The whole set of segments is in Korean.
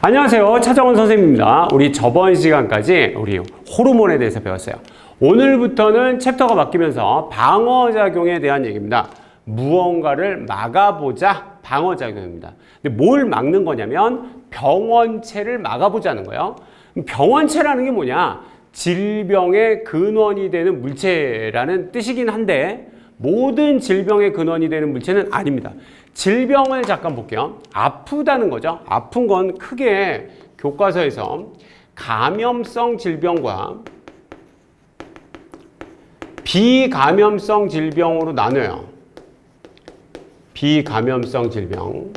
안녕하세요, 차정원 선생님입니다. 우리 저번 시간까지 우리 호르몬에 대해서 배웠어요. 오늘부터는 챕터가 바뀌면서 방어작용에 대한 얘기입니다. 무언가를 막아보자, 방어작용입니다. 근데 뭘 막는 거냐면 병원체를 막아보자는 거예요. 병원체라는 게 뭐냐? 질병의 근원이 되는 물체라는 뜻이긴 한데 모든 질병의 근원이 되는 물체는 아닙니다. 질병을 잠깐 볼게요. 아프다는 거죠. 아픈 건 크게 교과서에서 감염성 질병과 비감염성 질병으로 나눠요. 비감염성 질병.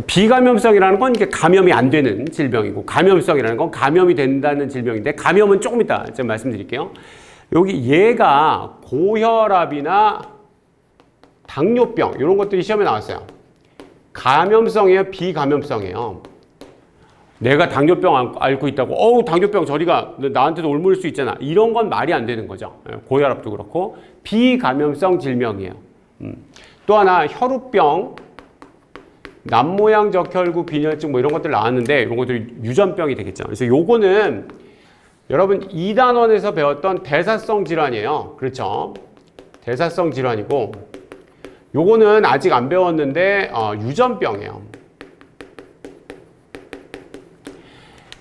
비감염성이라는 건 이게 감염이 안 되는 질병이고, 감염성이라는 건 감염이 된다는 질병인데, 감염은 조금 이따 제가 말씀드릴게요. 여기 얘가 고혈압이나 당뇨병 이런 것들이 시험에 나왔어요. 감염성이에요, 비감염성이에요. 내가 당뇨병 앓고 있다고 어우 당뇨병 저리가 나한테도 옮을 수 있잖아, 이런 건 말이 안 되는 거죠. 고혈압도 그렇고 비감염성 질병이에요. 또 하나 혈우병, 남모양 적혈구 빈혈증 뭐 이런 것들 나왔는데 이런 것들이 유전병이 되겠죠. 그래서 요거는 여러분 2단원에서 배웠던 대사성 질환이에요. 그렇죠? 대사성 질환이고, 요거는 아직 안 배웠는데 유전병이에요.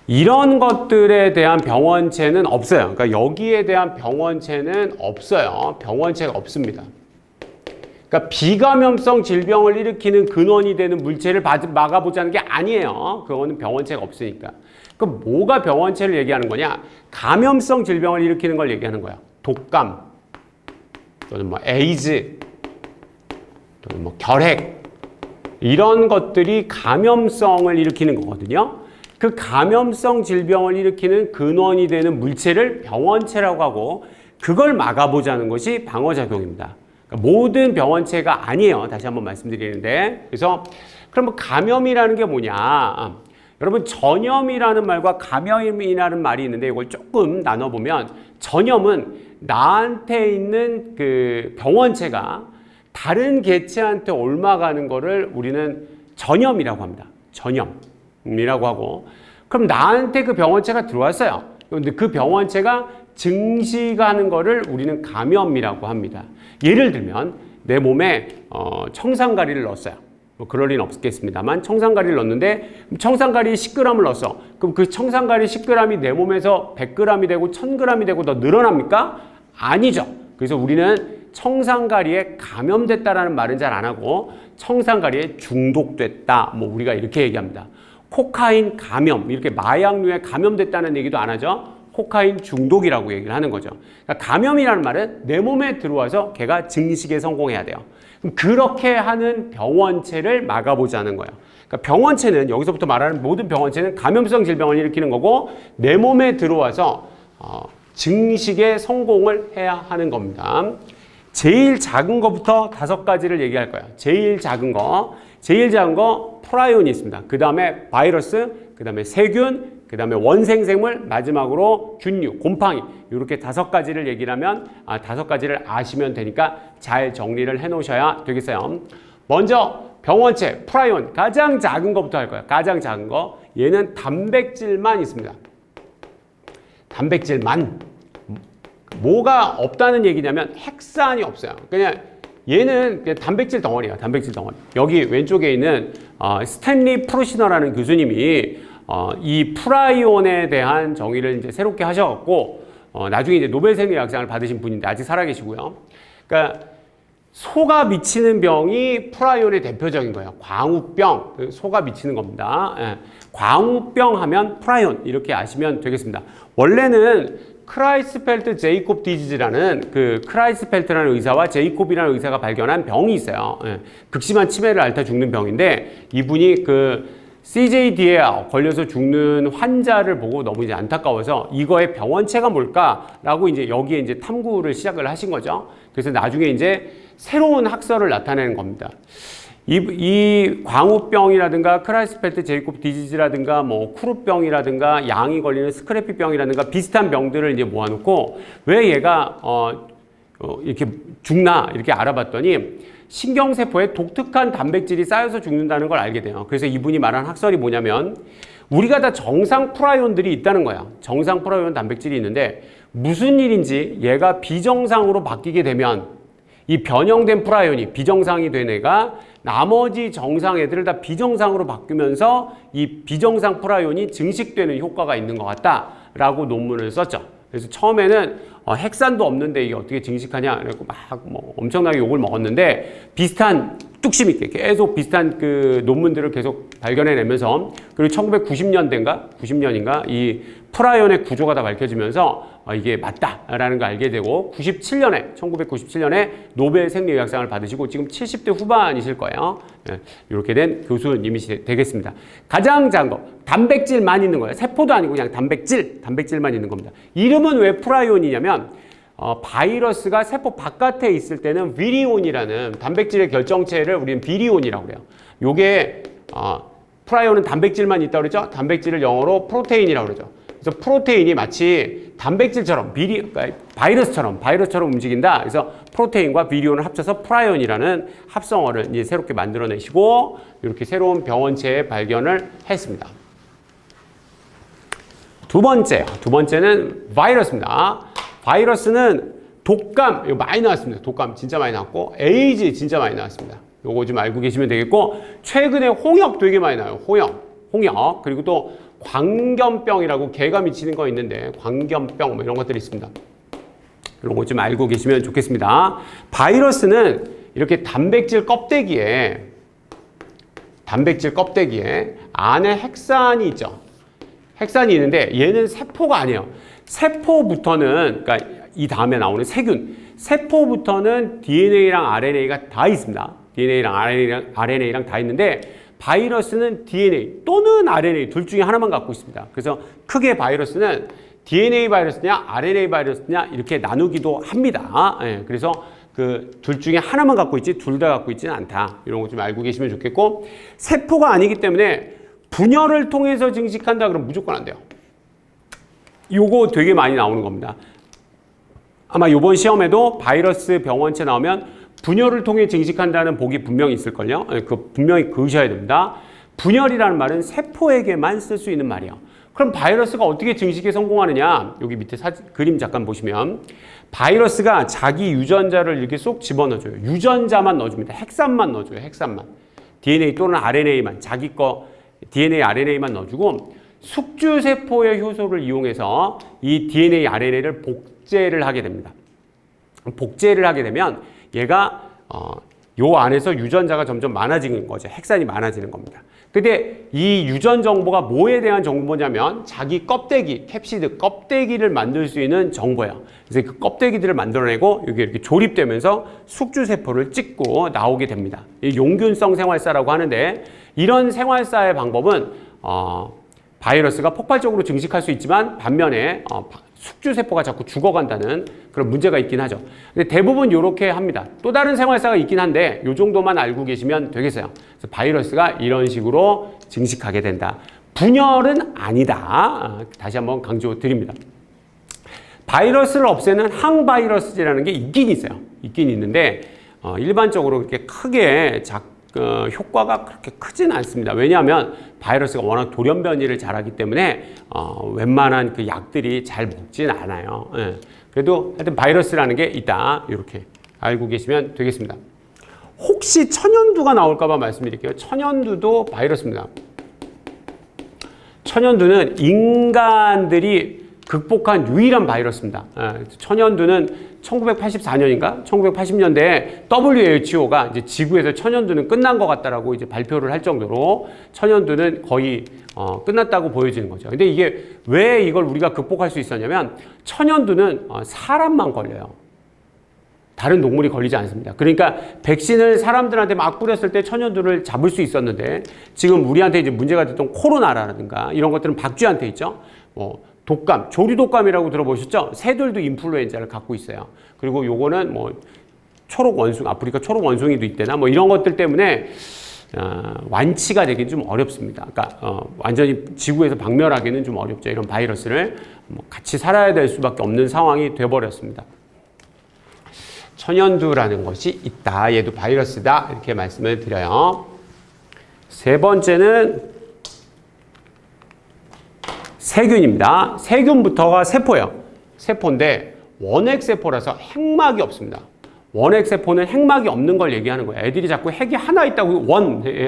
이런 것들에 대한 병원체는 없어요. 그러니까 여기에 대한 병원체는 없어요. 병원체가 없습니다. 그러니까 비감염성 질병을 일으키는 근원이 되는 물체를 막아보자는 게 아니에요. 그거는 병원체가 없으니까. 그럼 뭐가 병원체를 얘기하는 거냐? 감염성 질병을 일으키는 걸 얘기하는 거야. 독감, 또는 뭐 에이즈, 또는 뭐 결핵, 이런 것들이 감염성을 일으키는 거거든요. 그 감염성 질병을 일으키는 근원이 되는 물체를 병원체라고 하고, 그걸 막아보자는 것이 방어작용입니다. 그러니까 모든 병원체가 아니에요. 다시 한번 말씀드리는데, 그래서 그럼 뭐 감염이라는 게 뭐냐? 여러분, 전염이라는 말과 감염이라는 말이 있는데 이걸 조금 나눠보면, 전염은 나한테 있는 그 병원체가 다른 개체한테 옮아가는 거를 우리는 전염이라고 합니다. 전염이라고 하고, 그럼 나한테 그 병원체가 들어왔어요. 근데 그 병원체가 증식하는 거를 우리는 감염이라고 합니다. 예를 들면 내 몸에 청산가리를 넣었어요. 뭐 그럴 리는 없겠습니다만 청산가리를 넣었는데, 청산가리 10g을 넣었어. 그럼 그 청산가리 10g이 내 몸에서 100g이 되고 1000g이 되고 더 늘어납니까? 아니죠. 그래서 우리는 청산가리에 감염됐다라는 말은 잘 안 하고 청산가리에 중독됐다, 뭐 우리가 이렇게 얘기합니다. 코카인 감염, 이렇게 마약류에 감염됐다는 얘기도 안 하죠. 코카인 중독이라고 얘기를 하는 거죠. 그러니까 감염이라는 말은 내 몸에 들어와서 걔가 증식에 성공해야 돼요. 그럼 그렇게 하는 병원체를 막아보자는 거예요. 그러니까 병원체는, 여기서부터 말하는 모든 병원체는 감염성 질병을 일으키는 거고, 내 몸에 들어와서 증식에 성공을 해야 하는 겁니다. 제일 작은 거부터 5가지를 얘기할 거예요. 제일 작은 거 프라이온이 있습니다. 그 다음에 바이러스, 그 다음에 세균, 그 다음에 원생생물, 마지막으로 균류, 곰팡이, 이렇게 5가지를 얘기를 하면 5가지를 아시면 되니까 잘 정리를 해 놓으셔야 되겠어요. 먼저 병원체 프라이온, 가장 작은 거부터 할 거예요. 가장 작은 거, 얘는 단백질만 있습니다. 단백질만. 뭐가 없다는 얘기냐면 핵산이 없어요. 그냥 얘는 그냥 단백질 덩어리야. 단백질 덩어리. 여기 왼쪽에 있는 스탠리 프루시너라는 교수님이 이 프라이온에 대한 정의를 이제 새롭게 하셔갖고 나중에 이제 노벨 생리학상을 받으신 분인데 아직 살아계시고요. 그러니까 소가 미치는 병이 프라이온의 대표적인 거예요. 광우병, 소가 미치는 겁니다. 예. 광우병 하면 프라이온, 이렇게 아시면 되겠습니다. 원래는 크라이스펠트 제이콥 디지즈라는, 그 크라이스펠트라는 의사와 제이콥이라는 의사가 발견한 병이 있어요. 예. 극심한 치매를 앓다 죽는 병인데, 이분이 그 CJD에 걸려서 죽는 환자를 보고 너무 이제 안타까워서 이거의 병원체가 뭘까라고 이제 여기에 이제 탐구를 시작을 하신 거죠. 그래서 나중에 이제 새로운 학설을 나타내는 겁니다. 이 광우병이라든가 크라이스펠트 제이콥 디지즈라든가 뭐 쿠루병이라든가 양이 걸리는 스크래피병이라든가 비슷한 병들을 이제 모아놓고 왜 얘가 이렇게 죽나 이렇게 알아봤더니 신경세포에 독특한 단백질이 쌓여서 죽는다는 걸 알게 돼요. 그래서 이분이 말한 학설이 뭐냐면 우리가 다 정상 프라이온들이 있다는 거야. 정상 프라이온 단백질이 있는데 무슨 일인지 얘가 비정상으로 바뀌게 되면 이 변형된 프라이온이 비정상이 된 애가 나머지 정상 애들을 다 비정상으로 바뀌면서 이 비정상 프라이온이 증식되는 효과가 있는 것 같다라고 논문을 썼죠. 그래서 처음에는 핵산도 없는데 이게 어떻게 증식하냐 그래갖고 막 뭐 엄청나게 욕을 먹었는데 비슷한 뚝심 있게 계속 비슷한 그 논문들을 계속 발견해내면서 그리고 1990년대인가 90년인가 이 프라이온의 구조가 다 밝혀지면서 이게 맞다라는 걸 알게 되고 1997년에 노벨 생리의학상을 받으시고 지금 70대 후반이실 거예요. 이렇게 된 교수님이 되겠습니다. 가장 작은 거 단백질만 있는 거예요. 세포도 아니고 그냥 단백질만 있는 겁니다. 이름은 왜 프라이온이냐면 바이러스가 세포 바깥에 있을 때는 비리온이라는 단백질의 결정체를 우리는 비리온이라고 그래요. 요게 프라이온은 단백질만 있다고 그랬죠? 단백질을 영어로 프로테인이라고 그러죠. 그래서 프로테인이 마치 단백질처럼 바이러스처럼 움직인다. 그래서 프로테인과 비리온을 합쳐서 프라이온이라는 합성어를 이제 새롭게 만들어내시고 이렇게 새로운 병원체의 발견을 했습니다. 두 번째는 바이러스입니다. 바이러스는 독감, 이거 많이 나왔습니다. 독감 진짜 많이 나왔고, 에이즈 진짜 많이 나왔습니다. 요거 좀 알고 계시면 되겠고, 최근에 홍역 되게 많이 나와요. 홍역. 그리고 또 광견병이라고 개가 미치는 거 있는데, 광견병 뭐 이런 것들이 있습니다. 이런 거 좀 알고 계시면 좋겠습니다. 바이러스는 이렇게 단백질 껍데기에 안에 핵산이 있죠. 핵산이 있는데 얘는 세포가 아니에요. 세포부터는 그러니까 이 다음에 나오는 세균. 세포부터는 DNA랑 RNA가 다 있습니다. DNA랑 RNA랑 다 있는데 바이러스는 DNA 또는 RNA 둘 중에 하나만 갖고 있습니다. 그래서 크게 바이러스는 DNA 바이러스냐 RNA 바이러스냐 이렇게 나누기도 합니다. 예, 그래서 그 둘 중에 하나만 갖고 있지 둘 다 갖고 있지는 않다. 이런 거 좀 알고 계시면 좋겠고 세포가 아니기 때문에 분열을 통해서 증식한다 그러면 무조건 안 돼요. 요거 되게 많이 나오는 겁니다. 아마 이번 시험에도 바이러스 병원체 나오면 분열을 통해 증식한다는 복이 분명히 있을걸요. 분명히 그으셔야 됩니다. 분열이라는 말은 세포에게만 쓸 수 있는 말이에요. 그럼 바이러스가 어떻게 증식에 성공하느냐? 여기 밑에 그림 잠깐 보시면 바이러스가 자기 유전자를 이렇게 쏙 집어넣어줘요. 유전자만 넣어줍니다. 핵산만 넣어줘요. 핵산만. DNA 또는 RNA만 자기 거 DNA, RNA만 넣어주고 숙주세포의 효소를 이용해서 이 DNA, RNA를 복제를 하게 됩니다. 복제를 하게 되면 얘가 요 안에서 유전자가 점점 많아지는 거죠. 핵산이 많아지는 겁니다. 근데 이 유전 정보가 뭐에 대한 정보냐면 자기 껍데기, 캡시드 껍데기를 만들 수 있는 정보예요. 그래서 그 껍데기들을 만들어내고 여기 이렇게 조립되면서 숙주세포를 찍고 나오게 됩니다. 이 용균성 생활사라고 하는데 이런 생활사의 방법은 바이러스가 폭발적으로 증식할 수 있지만 반면에 숙주세포가 자꾸 죽어간다는 그런 문제가 있긴 하죠. 근데 대부분 이렇게 합니다. 또 다른 생활사가 있긴 한데 이 정도만 알고 계시면 되겠어요. 그래서 바이러스가 이런 식으로 증식하게 된다. 분열은 아니다. 다시 한번 강조 드립니다. 바이러스를 없애는 항바이러스제라는 게 있긴 있어요. 있긴 있는데 일반적으로 그렇게 크게 효과가 그렇게 크진 않습니다. 왜냐하면 바이러스가 워낙 돌연변이를 잘하기 때문에 웬만한 그 약들이 잘 먹진 않아요. 예. 그래도 하여튼 바이러스라는 게 있다. 이렇게 알고 계시면 되겠습니다. 혹시 천연두가 나올까봐 말씀드릴게요. 천연두도 바이러스입니다. 천연두는 인간들이 극복한 유일한 바이러스입니다. 천연두는 1984년인가 1980년대에 WHO가 이제 지구에서 천연두는 끝난 것 같다라고 이제 발표를 할 정도로 천연두는 거의 끝났다고 보여지는 거죠. 근데 이게 왜 이걸 우리가 극복할 수 있었냐면 천연두는 사람만 걸려요. 다른 동물이 걸리지 않습니다. 그러니까 백신을 사람들한테 막 뿌렸을 때 천연두를 잡을 수 있었는데 지금 우리한테 이제 문제가 됐던 코로나라든가 이런 것들은 박쥐한테 있죠. 독감, 조류독감이라고 들어보셨죠? 새들도 인플루엔자를 갖고 있어요. 그리고 요거는 아프리카 초록 원숭이도 있대나 이런 것들 때문에 완치가 되긴 좀 어렵습니다. 그러니까 완전히 지구에서 박멸하기는 좀 어렵죠. 이런 바이러스를 같이 살아야 될 수밖에 없는 상황이 돼버렸습니다. 천연두라는 것이 있다. 얘도 바이러스다. 이렇게 말씀을 드려요. 세 번째는 세균입니다. 세균부터가 세포예요. 세포인데 원핵세포라서 핵막이 없습니다. 원핵세포는 핵막이 없는 걸 얘기하는 거예요. 애들이 자꾸 핵이 하나 있다고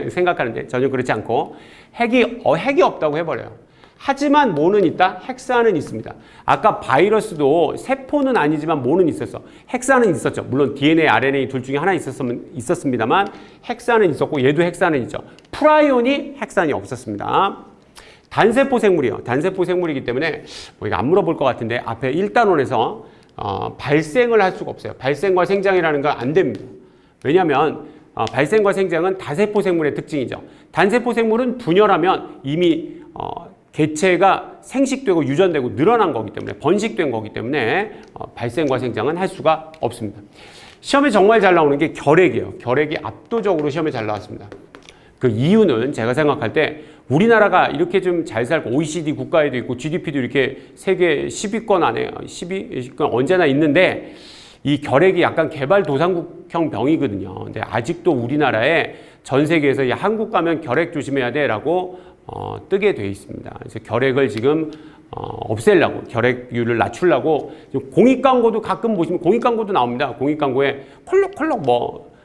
생각하는데 전혀 그렇지 않고 핵이 없다고 해버려요. 하지만 뭐는 있다? 핵사는 있습니다. 아까 바이러스도 세포는 아니지만 뭐는 있었어. 핵사는 있었죠. 물론 DNA, RNA 둘 중에 하나 있었습니다만 핵사는 있었고 얘도 핵사는 있죠. 프라이온이 핵산이 없었습니다. 단세포 생물이에요. 단세포 생물이기 때문에 뭐 이거 안 물어볼 것 같은데 앞에 1단원에서 발생을 할 수가 없어요. 발생과 생장이라는 건 안 됩니다. 왜냐하면 발생과 생장은 다세포 생물의 특징이죠. 단세포 생물은 분열하면 이미 개체가 생식되고 유전되고 늘어난 거기 때문에 번식된 거기 때문에 발생과 생장은 할 수가 없습니다. 시험에 정말 잘 나오는 게 결핵이에요. 결핵이 압도적으로 시험에 잘 나왔습니다. 그 이유는 제가 생각할 때 우리나라가 이렇게 좀 잘 살고 OECD 국가에도 있고 GDP도 이렇게 세계 10위권 안에 10위권 언제나 있는데 이 결핵이 약간 개발도상국형 병이거든요. 근데 아직도 우리나라에 전 세계에서 이 한국 가면 결핵 조심해야 돼라고 뜨게 돼 있습니다. 그래서 결핵을 지금 없애려고 결핵률을 낮추려고 공익 광고도 가끔 보시면 공익 광고도 나옵니다. 공익 광고에 콜록콜록 뭐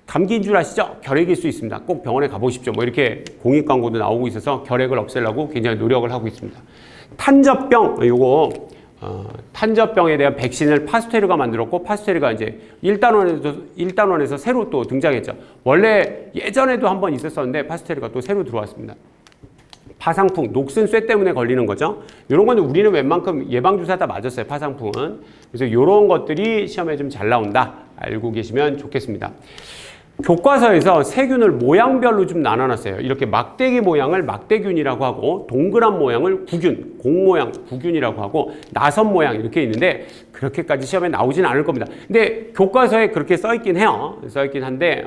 감기인 줄 아시죠? 결핵일 수 있습니다. 꼭 병원에 가보십시오. 뭐 이렇게 공익 광고도 나오고 있어서 결핵을 없애려고 굉장히 노력을 하고 있습니다. 탄저병 탄저병에 대한 백신을 파스테르가 만들었고 파스테르가 이제 1단원에서 새로 또 등장했죠. 원래 예전에도 한번 있었었는데 파스테르가 또 새로 들어왔습니다. 파상풍, 녹슨 쇠 때문에 걸리는 거죠. 이런 건 우리는 웬만큼 예방주사 다 맞았어요. 파상풍은. 그래서 이런 것들이 시험에 좀 잘 나온다. 알고 계시면 좋겠습니다. 교과서에서 세균을 모양별로 좀 나눠놨어요. 이렇게 막대기 모양을 막대균이라고 하고 동그란 모양을 구균, 공 모양 구균이라고 하고 나선 모양 이렇게 있는데 그렇게까지 시험에 나오지는 않을 겁니다. 근데 교과서에 그렇게 써있긴 해요. 써있긴 한데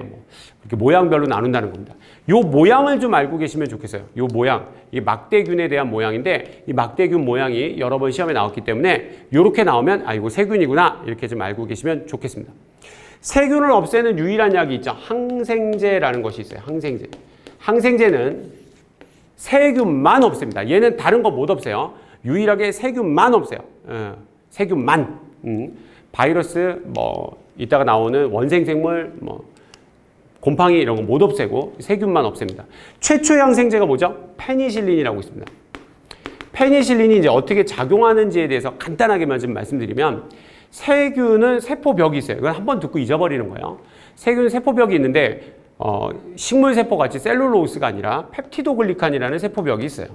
이렇게 모양별로 나눈다는 겁니다. 요 모양을 좀 알고 계시면 좋겠어요. 요 모양, 이 막대균에 대한 모양인데 이 막대균 모양이 여러 번 시험에 나왔기 때문에 이렇게 나오면 아 이거 세균이구나 이렇게 좀 알고 계시면 좋겠습니다. 세균을 없애는 유일한 약이 있죠. 항생제라는 것이 있어요. 항생제. 항생제는 세균만 없앱니다. 얘는 다른 거 못 없애요. 유일하게 세균만 없애요. 세균만. 바이러스, 뭐 이따가 나오는 원생생물, 뭐 곰팡이 이런 거 못 없애고 세균만 없앱니다. 최초의 항생제가 뭐죠? 페니실린이라고 있습니다. 페니실린이 이제 어떻게 작용하는지에 대해서 간단하게만 좀 말씀드리면 세균은 세포벽이 있어요. 이건 한번 듣고 잊어버리는 거예요. 세균은 세포벽이 있는데 식물세포 같이 셀룰로스가 아니라 펩티도글리칸이라는 세포벽이 있어요.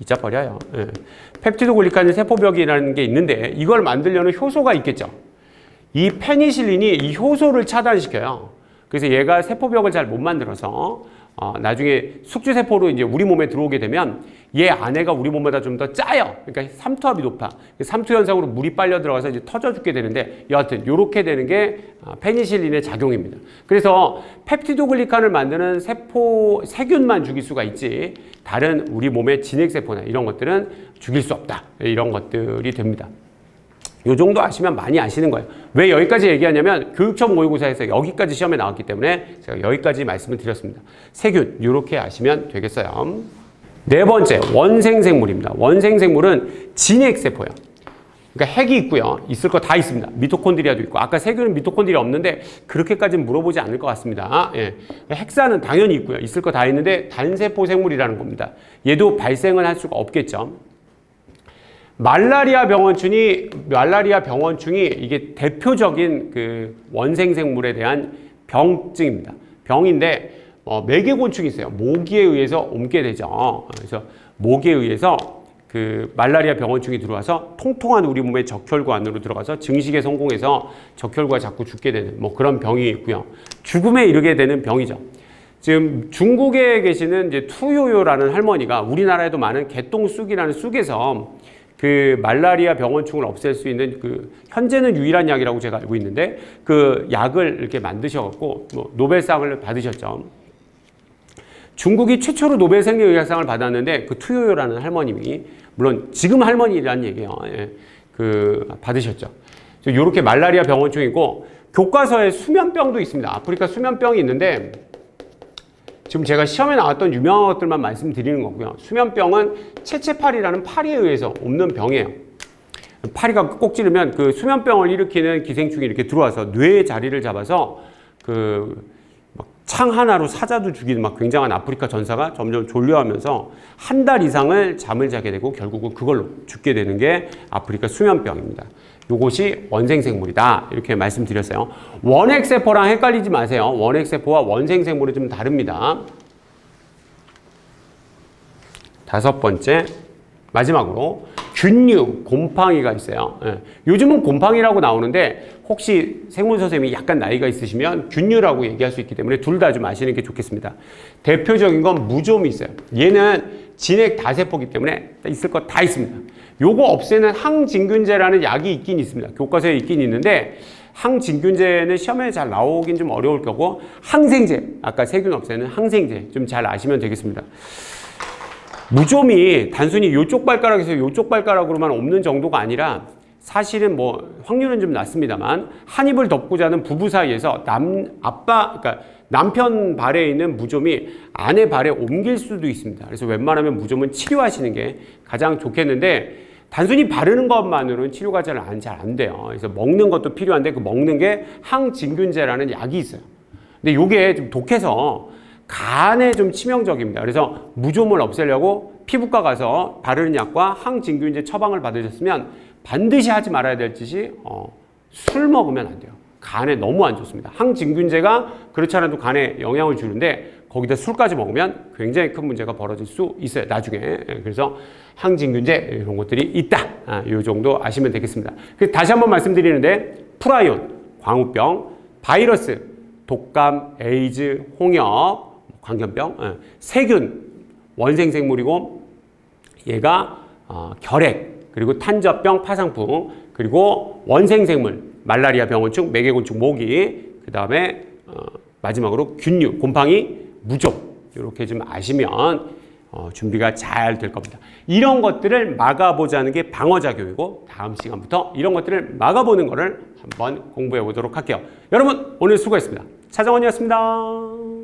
잊어버려요. 네. 펩티도글리칸이 세포벽이라는 게 있는데 이걸 만들려는 효소가 있겠죠. 이 페니실린이 이 효소를 차단시켜요. 그래서 얘가 세포벽을 잘 못 만들어서 나중에 숙주세포로 이제 우리 몸에 들어오게 되면 얘 안에가 우리 몸보다 좀 더 짜요. 그러니까 삼투압이 높아. 삼투 현상으로 물이 빨려 들어가서 이제 터져 죽게 되는데 여하튼 이렇게 되는 게 페니실린의 작용입니다. 그래서 펩티도글리칸을 만드는 세균만 죽일 수가 있지 다른 우리 몸의 진핵세포나 이런 것들은 죽일 수 없다. 이런 것들이 됩니다. 요 정도 아시면 많이 아시는 거예요. 왜 여기까지 얘기하냐면 교육청 모의고사에서 여기까지 시험에 나왔기 때문에 제가 여기까지 말씀을 드렸습니다. 세균 이렇게 아시면 되겠어요. 네 번째 원생생물입니다. 원생생물은 진핵세포예요. 그러니까 핵이 있고요. 있을 거 다 있습니다. 미토콘드리아도 있고 아까 세균은 미토콘드리아 없는데 그렇게까지는 물어보지 않을 것 같습니다. 예. 핵사는 당연히 있고요. 있을 거 다 있는데 단세포 생물이라는 겁니다. 얘도 발생을 할 수가 없겠죠. 말라리아 병원충이 이게 대표적인 그 원생생물에 대한 병증입니다. 병인데 매개곤충이 있어요. 모기에 의해서 옮게 되죠. 그래서 모기에 의해서 그 말라리아 병원충이 들어와서 통통한 우리 몸의 적혈구 안으로 들어가서 증식에 성공해서 적혈구가 자꾸 죽게 되는 뭐 그런 병이 있고요. 죽음에 이르게 되는 병이죠. 지금 중국에 계시는 이제 투요요라는 할머니가 우리나라에도 많은 개똥쑥이라는 쑥에서 그 말라리아 병원충을 없앨 수 있는 그 현재는 유일한 약이라고 제가 알고 있는데 그 약을 이렇게 만드셔갖고 뭐 노벨상을 받으셨죠. 중국이 최초로 노벨 생리의학상을 받았는데 그 투요요라는 할머님이 물론 지금 할머니라는 얘기예요. 예, 그 받으셨죠. 이렇게 말라리아 병원충이고 교과서에 수면병도 있습니다. 아프리카 수면병이 있는데 지금 제가 시험에 나왔던 유명한 것들만 말씀드리는 거고요. 수면병은 채채파리라는 파리에 의해서 옮는 병이에요. 파리가 꼭 찌르면 그 수면병을 일으키는 기생충이 이렇게 들어와서 뇌의 자리를 잡아서 창 하나로 사자도 죽이는 막 굉장한 아프리카 전사가 점점 졸려하면서 한 달 이상을 잠을 자게 되고 결국은 그걸로 죽게 되는 게 아프리카 수면병입니다. 요것이 원생생물이다. 이렇게 말씀드렸어요. 원핵세포랑 헷갈리지 마세요. 원핵세포와 원생생물은 좀 다릅니다. 다섯 번째, 마지막으로 균류, 곰팡이가 있어요. 예. 요즘은 곰팡이라고 나오는데 혹시 생물 선생님이 약간 나이가 있으시면 균류라고 얘기할 수 있기 때문에 둘 다 좀 아시는 게 좋겠습니다. 대표적인 건 무좀이 있어요. 얘는 진핵 다세포이기 때문에 있을 거 다 있습니다. 요거 없애는 항진균제라는 약이 있긴 있습니다. 교과서에 있긴 있는데 항진균제는 시험에 잘 나오긴 좀 어려울 거고 항생제, 아까 세균 없애는 항생제 좀 잘 아시면 되겠습니다. 무좀이 단순히 이쪽 발가락에서 이쪽 발가락으로만 없는 정도가 아니라 사실은 뭐 확률은 좀 낮습니다만 한 입을 덮고 자는 부부 사이에서 그러니까 남편 발에 있는 무좀이 아내 발에 옮길 수도 있습니다. 그래서 웬만하면 무좀은 치료하시는 게 가장 좋겠는데 단순히 바르는 것만으로는 치료가 잘 안 돼요. 그래서 먹는 것도 필요한데 그 먹는 게 항진균제라는 약이 있어요. 근데 이게 좀 독해서 간에 좀 치명적입니다. 그래서 무좀을 없애려고 피부과 가서 바르는 약과 항진균제 처방을 받으셨으면 반드시 하지 말아야 될 짓이 술 먹으면 안 돼요. 간에 너무 안 좋습니다. 항진균제가 그렇지 않아도 간에 영향을 주는데 거기다 술까지 먹으면 굉장히 큰 문제가 벌어질 수 있어요. 나중에. 그래서 항진균제 이런 것들이 있다. 이 정도 아시면 되겠습니다. 다시 한번 말씀드리는데 프라이온, 광우병, 바이러스, 독감, 에이즈, 홍역, 광견병, 세균, 원생생물이고 얘가 결핵, 그리고 탄저병, 파상풍, 그리고 원생생물, 말라리아 병원충, 매개곤충, 모기, 그 다음에 마지막으로 균류, 곰팡이, 무좀 이렇게 좀 아시면 준비가 잘 될 겁니다. 이런 것들을 막아보자는 게 방어작용이고 다음 시간부터 이런 것들을 막아보는 거를 한번 공부해 보도록 할게요. 여러분 오늘 수고했습니다. 차정원이었습니다.